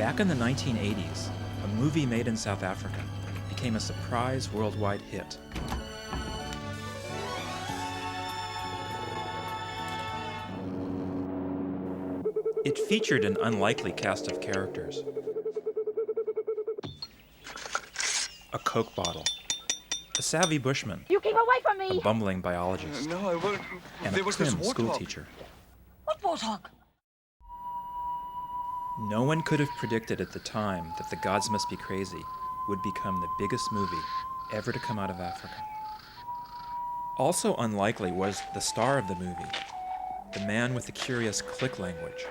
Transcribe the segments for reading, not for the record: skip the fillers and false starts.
Back in the 1980s, a movie made in South Africa became a surprise worldwide hit. It featured an unlikely cast of characters. A Coke bottle, a savvy bushman, you keep away from me! A bumbling biologist, No, I won't. And There a was prim this warthog. schoolteacher. What warthog? No one could have predicted at the time that The Gods Must Be Crazy would become the biggest movie ever to come out of Africa. Also unlikely was the star of the movie, the man with the curious click language.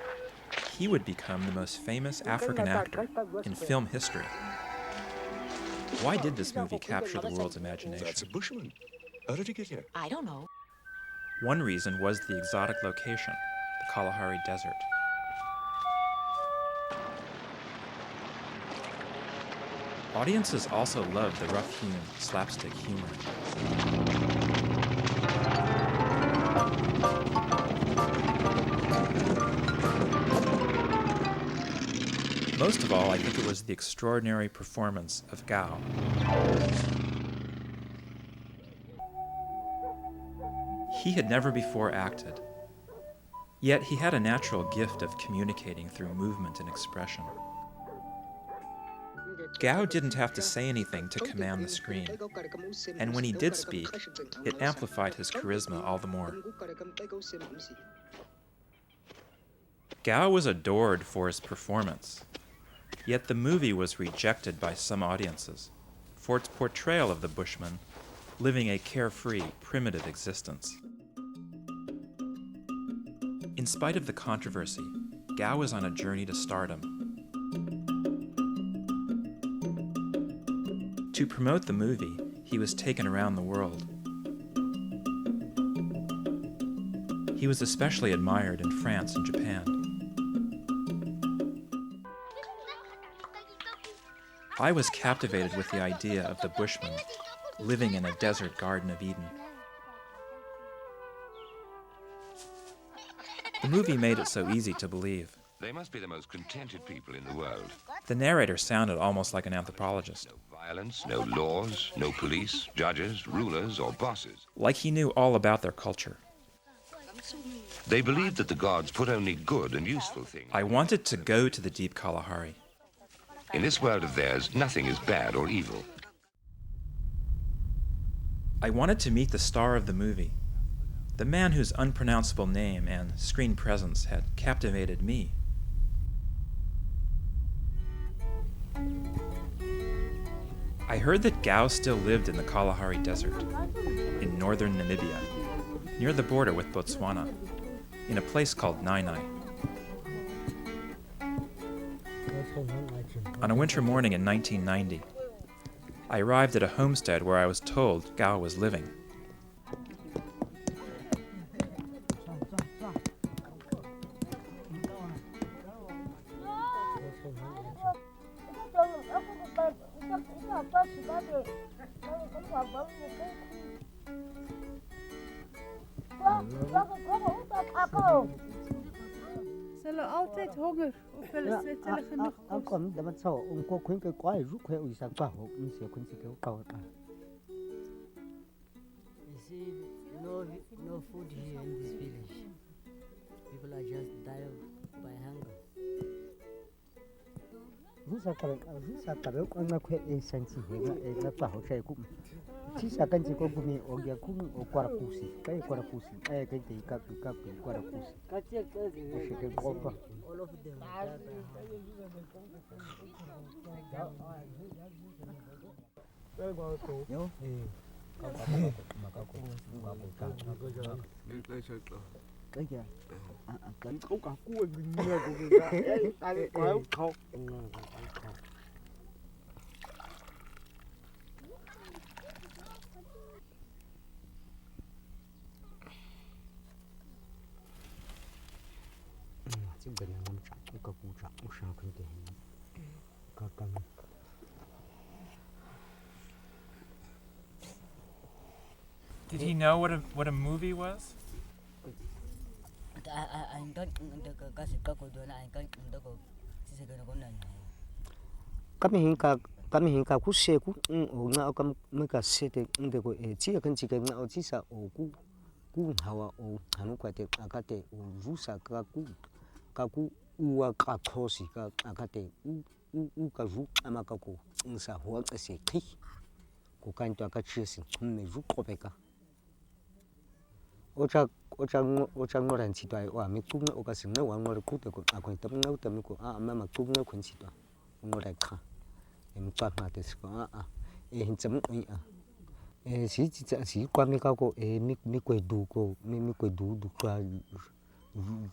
He would become the most famous African actor in film history. Why did this movie capture the world's imagination? That's a bushman. How did he get here? I don't know. One reason was the exotic location, the Kalahari Desert. Audiences also loved the rough-hewn, slapstick humor. Most of all, I think it was the extraordinary performance of Gao. He had never before acted, yet he had a natural gift of communicating through movement and expression. Gao didn't have to say anything to command the screen, and when he did speak, it amplified his charisma all the more. Gao was adored for his performance, yet the movie was rejected by some audiences for its portrayal of the bushman living a carefree, primitive existence. In spite of the controversy, Gao was on a journey to stardom. To promote the movie, he was taken around the world. He was especially admired in France and Japan. I was captivated with the idea of the bushman living in a desert Garden of Eden. The movie made it so easy to believe. They must be the most contented people in the world. The narrator sounded almost like an anthropologist. No violence, no laws, no police, judges, rulers, or bosses. Like he knew all about their culture. They believed that the gods put only good and useful things. I wanted to go to the deep Kalahari. In this world of theirs, nothing is bad or evil. I wanted to meet the star of the movie, the man whose unpronounceable name and screen presence had captivated me. I heard that Gao still lived in the Kalahari Desert, in northern Namibia, near the border with Botswana, in a place called Nyae Nyae. On a winter morning in 1990, I arrived at a homestead where I was told Gao was living. Ze hebben altijd honger. Of willen ze zullen genoeg You see, no food here in this village. People are just dying by hunger. All of them are Did he know what a movie was? kami hinka ku seku o nga kam meka sete ndeko tia kan tika nga o tisa o ku hawa o hanu kwate akate o rusa kaku uwa kakhosi ka akate u ka ru amaka ko nsa ho ese khi ko kanto akachisi mme ru kopeka ocha ngora ntitwa wa mikunga okasinga wa ngora kute ko akwenta nga utamiko mama kunga kwentitwa ngora kha emtwa tesiko hintsamu si kwamika ko mikwedu ko mikwedu du kwa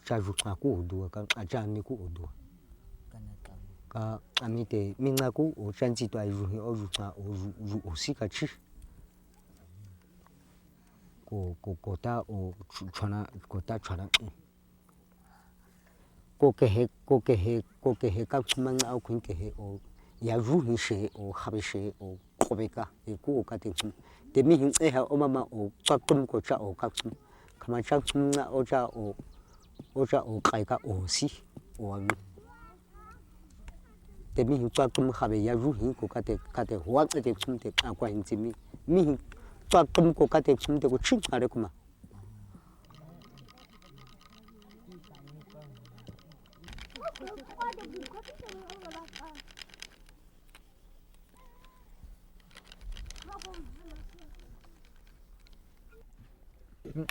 chajuka ko du ka ajani ko du ka amite minga ko o chanjitwa ruhi o ruka o osika chi kota o chana ko kehe ka chumanga o kunkehe o ya ruhi she o habishe o kobeka ku ka te mi hin eha o mama o chakum ko cha o kakum kama chakum na o cha o kaika o si o alu te mi hin chakum habe ya ruhi ko kate huat te chumte akwa intimi mi hin chakum ko kate chumte ko chin are kuma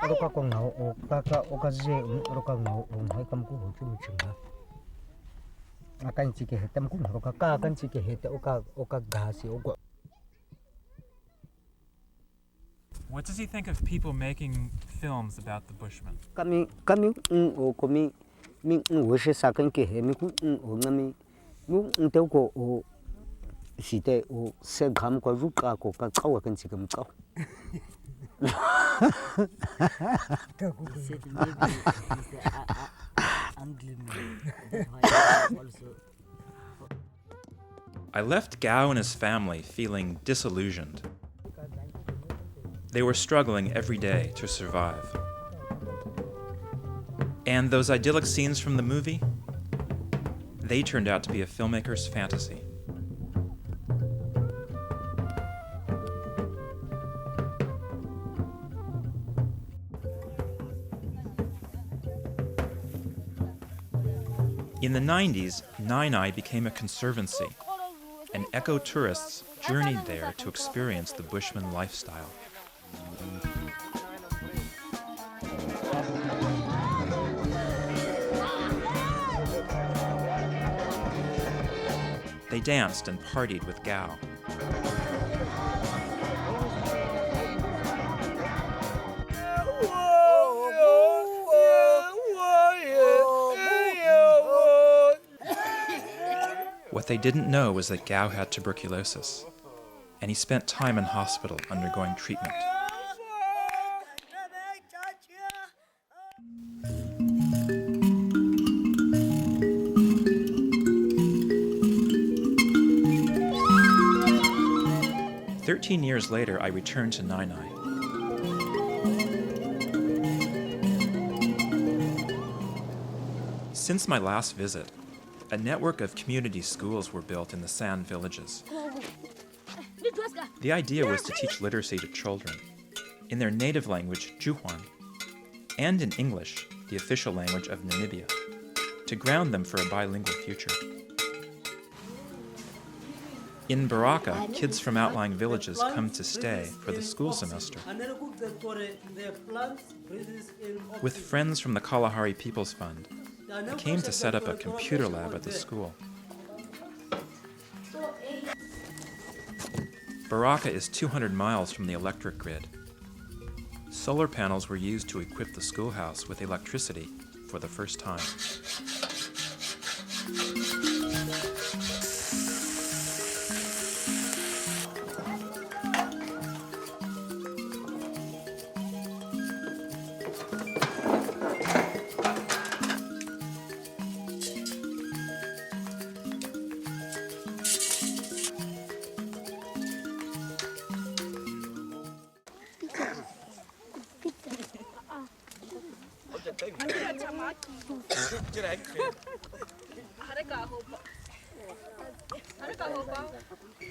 roka ko ngau o kaka o kaze roka ngau o mai kam ku ho chu chinga akan chike hetam ku roka ka kan chike heta o ka gasi o go. What does he think of people making films about the Bushmen? Kami o komi mi wo she sakan ke he mi ku o ngami mu nte ko o site o se gam ko ruka ko ka chawa kan chike mu chaw I left Gao and his family feeling disillusioned. They were struggling every day to survive. And those idyllic scenes from the movie, they turned out to be a filmmaker's fantasy. In the 90s, Nyae Nyae became a conservancy, and eco-tourists journeyed there to experience the Bushman lifestyle. They danced and partied with Gao. What they didn't know was that Gao had tuberculosis, and he spent time in hospital undergoing treatment. "13 years later, I returned to Nyae Nyae. Since my last visit, a network of community schools were built in the sand villages. The idea was to teach literacy to children in their native language, Juhuan, and in English, the official language of Namibia, to ground them for a bilingual future. In Baraka, kids from outlying villages come to stay for the school semester. With friends from the Kalahari People's Fund, I came to set up a computer lab at the school. Baraka is 200 miles from the electric grid. Solar panels were used to equip the schoolhouse with electricity for the first time.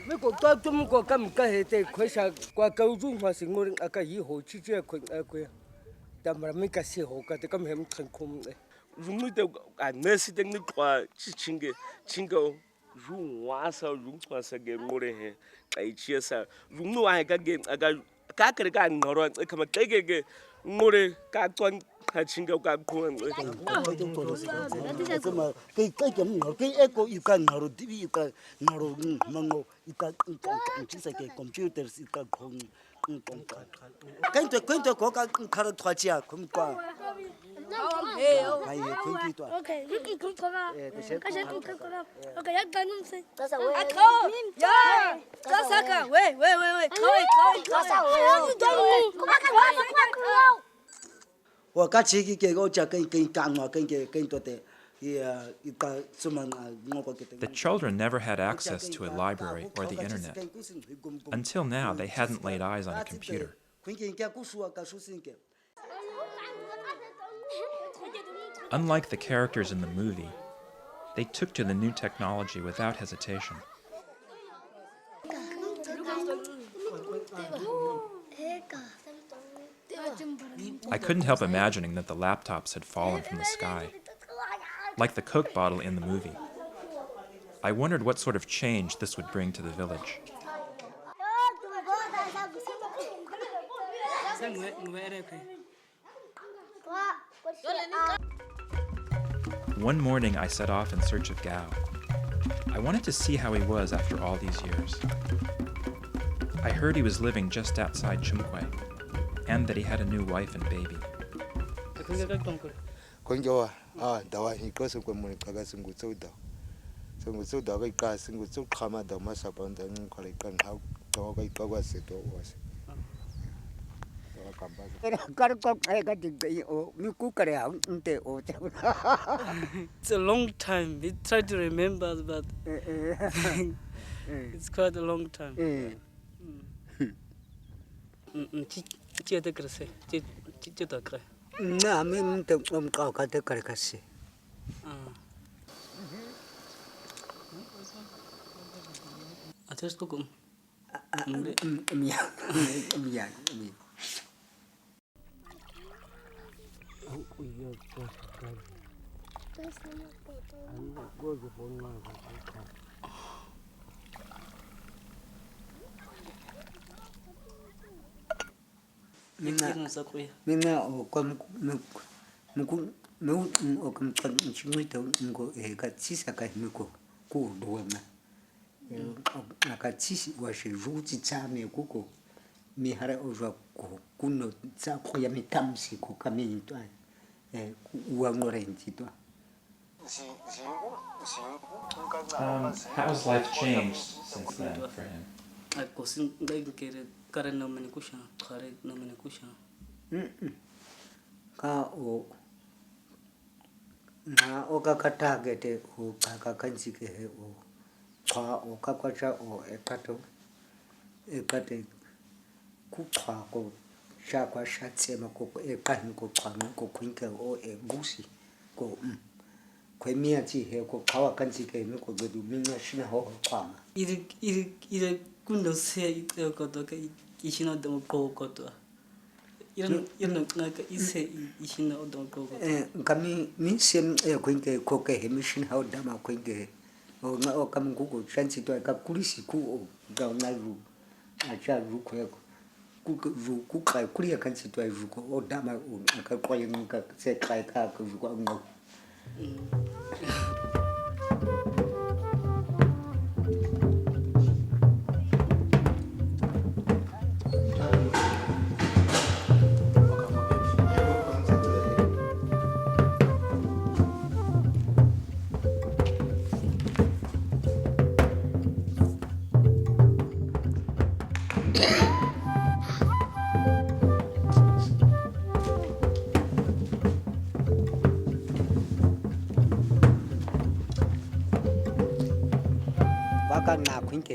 mấy cô tôi chúng có cầm cái hệ thế khối sa qua câu dung hoa sinh ngồi ở cái gì hồ chi chơi khối ở quê ta mà mấy cái gì hồ cái thì cầm hem thành khum này dùng mấy tàu anh nói sự tình qua chính cái dùng hoa sao dùng hoa sao cái ngồi hè cái chia sa dùng nó ai cái cái noro cái mà cái ngồi cái tuần hay chính cái cuốn cái chấm nó cái eco you can nó đi you can nó mango you can chỉ là cái computer you can không cái tôi có cái khai thoại chia không qua cái không kỹ thuật Okay, Ricky cũng có à. Cái gì cũng có à. Okay, anh ta không xin. Có sao vậy? À không. Yeah. Có sao cả? Wait. Có sao vậy? Có bác cái quá không? và cái chỉ cái cho cái càng mà cái tôi thế The children never had access to a library or the internet. Until now, they hadn't laid eyes on a computer. Unlike the characters in the movie, they took to the new technology without hesitation. I couldn't help imagining that the laptops had fallen from the sky, like the Coke bottle in the movie. I wondered what sort of change this would bring to the village. One morning, I set off in search of Gao. I wanted to see how he was after all these years. I heard he was living just outside Chumkwe, and that he had a new wife and baby. It's a long time. We try to remember, but it's quite a long time. Mina o kom muku no o kom kan chimito ngo e ka tsisa ka miko ku duama na ka tsisi wa she ruti tsame kuko mi hara o jwa ko kuno tsa ko ya mitamsi ko kaminto wa ngorenti to. How has life changed since then for him? Ka o na o ka target o ka kansi ke o kwa o ka kwacha o ekate ku kwa ko sha kwa sha tsema ko kan ko kwa ko kwinka o gusi ko kwe mia chi he ko kawa kansi ke me ko gedu minga shina ho kwa ma ire kundo se ko to ke ishino do ko to iran na ka ise ishino do ko kami min sem kwinke ko ke he mission how dama kwinke o na o kam ku ko chansi to ka kulisi ku o ga na ru a cha ru ko ku kai kulia kansi to ru ko o dama o ka ko yin ka se kai ka ko ru ko ngo.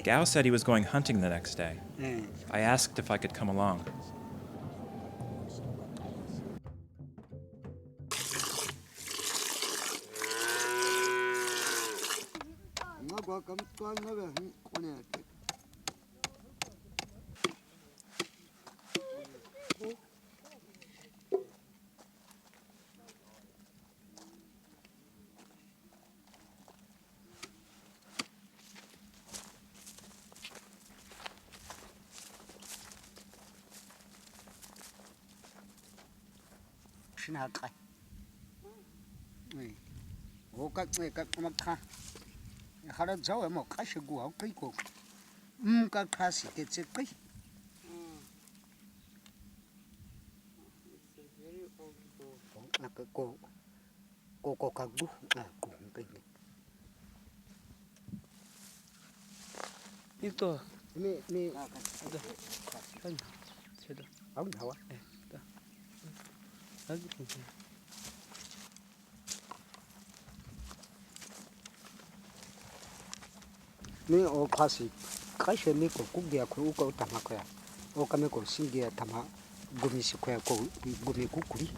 Gao said he was going hunting the next day. I asked if I could come along. 신하까. 네. 오까 막타. 하루 저에 뭐 가시고 하고 있고. 까 가시 됐지. 아까 cô các bút cũng cái này. 이거 Ni 한 제도. ông nào á? 여기 Ni o kasi kasi mi ko kugia ko ko tama ko ya. O kame ko singia tama gumi si ko ya ko gumi kukuri.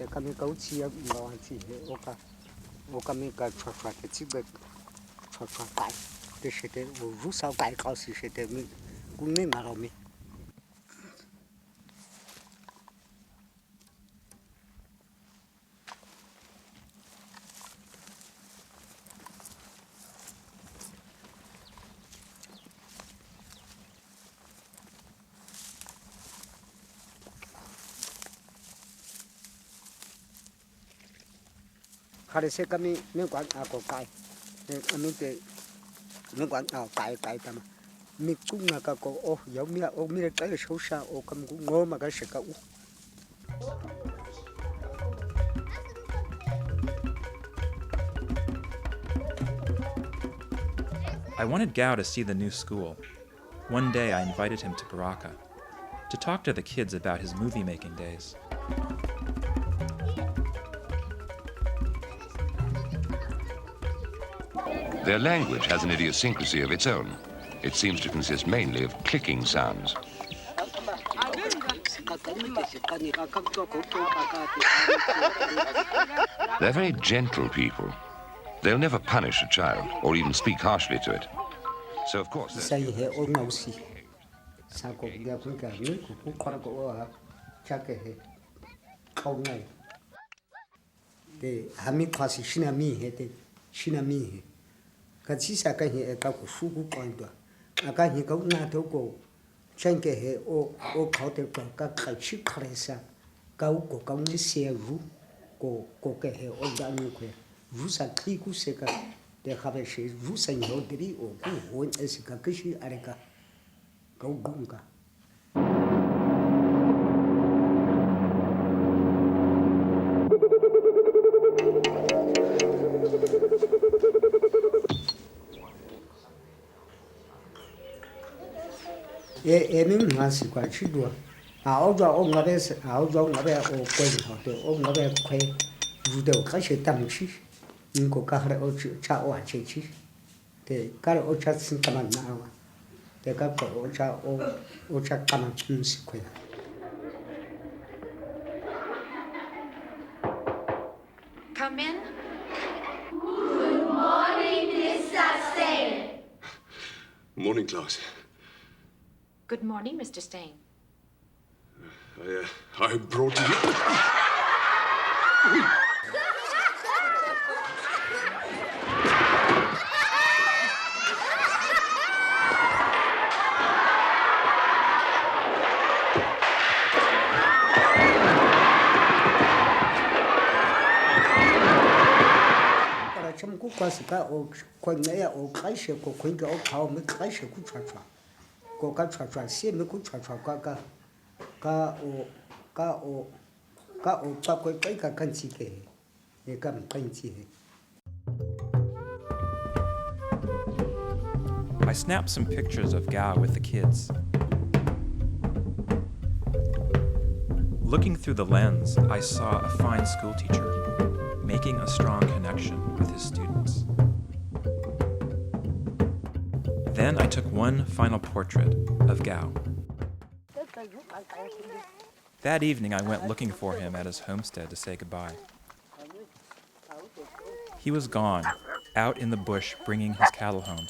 E kame ka uchi ya ngawanti o kame ka chwa ke tsibe chwa kai. De shete o rusa kai ka si shete mi kunni maro mi. Hari se kami mi quan ako kai. Ami te mi quan kai tama. Mi kunga ka ko yo mi re kai so sha o kam ku ngo ma ka se ka u. I wanted Gao to see the new school. One day I invited him to Baraka to talk to the kids about his movie-making days. Their language has an idiosyncrasy of its own. It seems to consist mainly of clicking sounds. They're very gentle people. They'll never punish a child or even speak harshly to it. So, of course, Kasi sa kanya ka ko suku kwando aka hi ka na to ko chenke he o ka te ka chi khresa ka ko ka ni se ru ko ke he o da ni ko ru sa ki ku se ka de khabe she ru sa ni diri o ku ho es ka kishi areka ka gunga. Em mà sĩ quan chỉ đùa, áo cho ông ngã về ở quên họ thì ông ngã về quê, dù đều các sự tâm trí, nhưng có các loại ở cha ở chế trí, thì các loại ở cha sinh cảm nào, thì các loại ở cha cảm chung sĩ quan. Come in. Good morning, Mr. Stain. Morning, Klaus. Good morning, Mr. Stain. I brought you. Chăm cú qua sự cả ô quanh này ô cái sự của quanh cái ô khảo mới cái sự cú chua có cái chua xem mới cú chua cái ô ba cái căn chi cái cái căn chi. I snapped some pictures of Gao with the kids. Looking through the lens, I saw a fine school teacher making a strong connection with his students. Then I took one final portrait of Gao. That evening I went looking for him at his homestead to say goodbye. He was gone, out in the bush bringing his cattle home.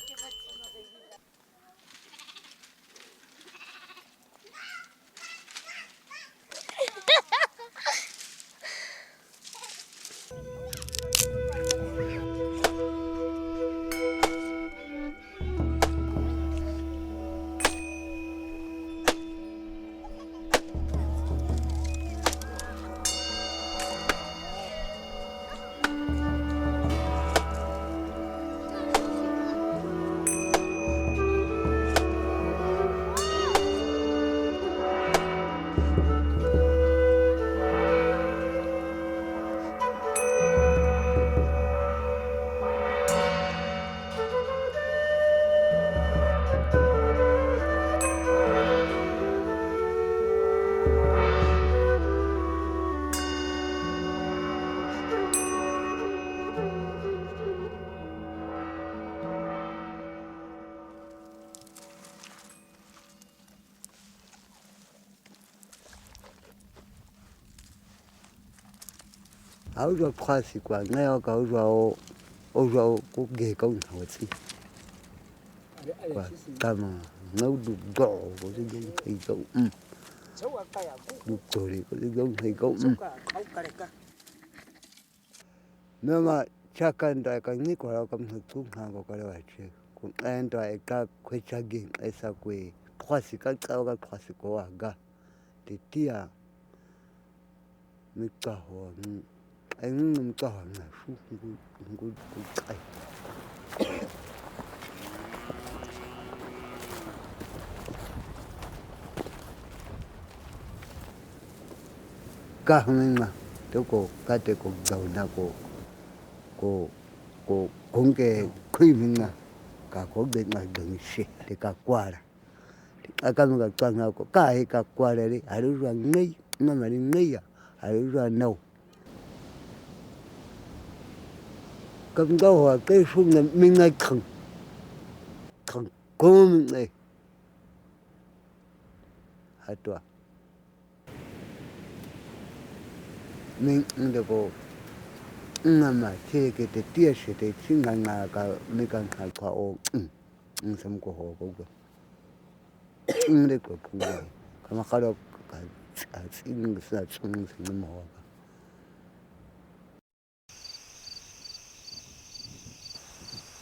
hao rồi khoa sĩ quả ngay ở cầu rồi cũng ghê công hậu sĩ quả cam nấu đủ gỗ có cái giống thầy công đủ rồi có cái giống thầy công nếu mà chắc cần đại cái này quả cầm thực cũng hàng có cái loại chứ cũng anh đại cái quay chắc gì ai sao quay khoa sĩ cái cao cái khoa sĩ có à thì tia mới cao anh không cao là không chạy cả mình mà tôi có cái tôi có giàu na có cũng cái khuy mình mà cả có bên mà đừng xe thì cả qua là cái mình cả toàn nào có cái cả qua đây đi ai đó ngay mà đi ngay à ai đó nâu cầm đâu à cái phương này mình ngay khẩn cố mình này hả tụi mình được có mà thế cái tia sẽ thì chính là cái mình cần phải qua ô xong có hồ có cái đấy có cũng vậy mà cái đó cái xin cái sao xin mà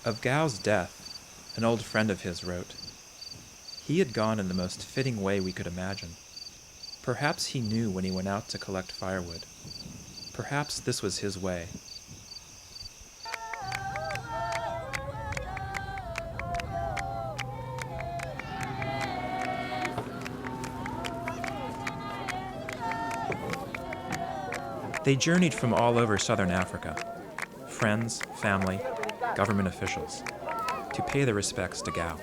Of Gao's death, an old friend of his wrote, "He had gone in the most fitting way we could imagine. Perhaps he knew when he went out to collect firewood. Perhaps this was his way." They journeyed from all over southern Africa, friends, family, government officials, to pay their respects to Gao.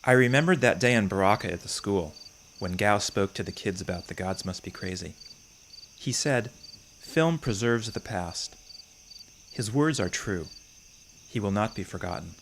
I remembered that day in Baraka at the school, when Gao spoke to the kids about the gods must be crazy. He said, "Film preserves the past. His words are true. He will not be forgotten."